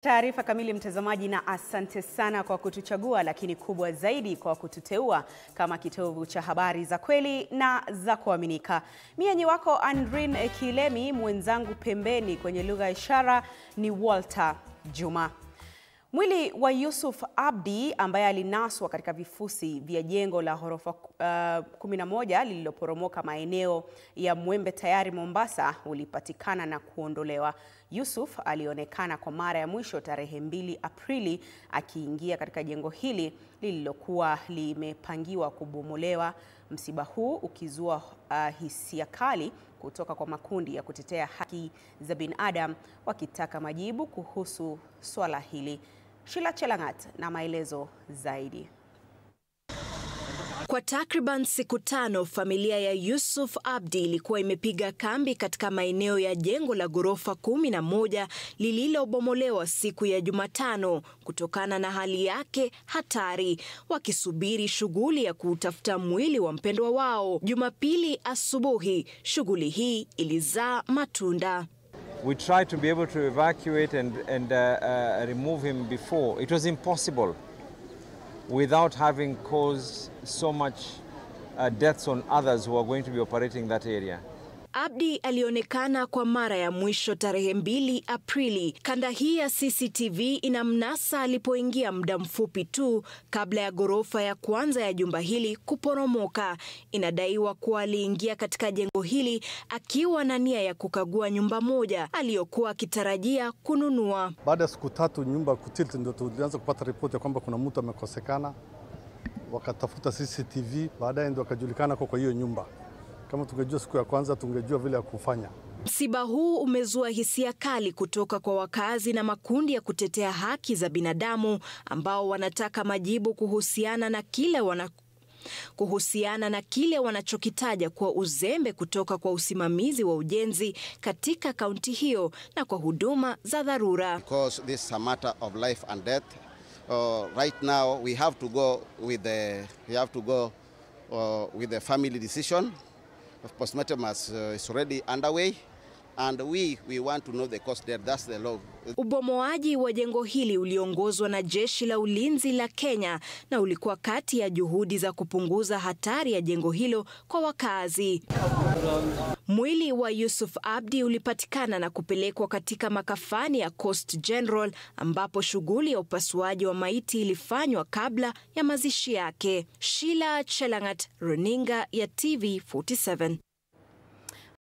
Taarifa kamili mtazamaji, na asante sana kwa kutuchagua, lakini kubwa zaidi kwa kututeua kama kitovu cha habari za kweli na za kuaminika. Mimi wako Andrin Kilemi, mwenzangu pembeni kwenye lugha ya ishara ni Walter Juma. Mwili wa Yusuf Abdi ambaye alinaswa katika vifusi vya jengo la ghorofa 11 lililoporomoka maeneo ya Mwembe Tayari Mombasa ulipatikana na kuondolewa. Yusuf alionekana kwa mara ya mwisho tarehe 2 Aprili akiingia katika jengo hili lililokuwa limepangiwa kubomolewa. Msiba huu ukizua hisia kali kutoka kwa makundi ya kutetea haki za binadamu wakitaka majibu kuhusu swala hili. Sheila Chelangat na maelezo zaidi. Kwa takriban siku 5, familia ya Yusuf Abdi ilikuwa imepiga kambi katika maeneo ya jengo la ghorofa 11 lililobomolewa siku ya Jumatano kutokana na hali yake hatari, wakisubiri shughuli ya kutafuta mwili wa mpendwa wao. Jumapili asubuhi, shughuli hii ilizaa matunda. We tried to be able to evacuate and remove him before. It was impossible without having caused so much deaths on others who are going to be operating that area. Abdi alionekana kwa mara ya mwisho tarehe 2 Aprili. Kanda hii ya CCTV inamnasa alipoingia muda mfupi tu kabla ya ghorofa ya kwanza ya jumba hili kuporomoka. Inadaiwa kuwa aliingia katika jengo hili akiwa na nia ya kukagua nyumba moja aliyokuwa akitarajia kununua. Baada ya siku 3 nyumba kutilt, ndio tulianza kupata ripoti ya kwamba kuna mtu amekosekana. Wakatafuta CCTV, baadaye ndio akajulikana kwa hiyo nyumba. Kama tungejua siku ya kwanza tungejua vile ya kufanya. Msiba huu umezua hisia kali kutoka kwa wakazi na makundi ya kutetea haki za binadamu ambao wanataka majibu kuhusiana na kile wanachokitaja kwa uzembe kutoka kwa usimamizi wa ujenzi katika kaunti hiyo na kwa huduma za dharura. Because this is a matter of life and death. Right now we have to go with the family decision. Postmortem is already underway and we want to know the cause there. That's the law. Ubomoaji wa jengo hili uliongozwa na Jeshi la Ulinzi la Kenya na ulikuwa kati ya juhudi za kupunguza hatari ya jengo hilo kwa wakazi. Mwili wa Yusuf Abdi ulipatikana na kupelekwa katika makafani ya Coast General ambapo shughuli ya upasuaji wa maiti ilifanywa kabla ya mazishi yake. Sheila Chelangat, runinga ya TV 47.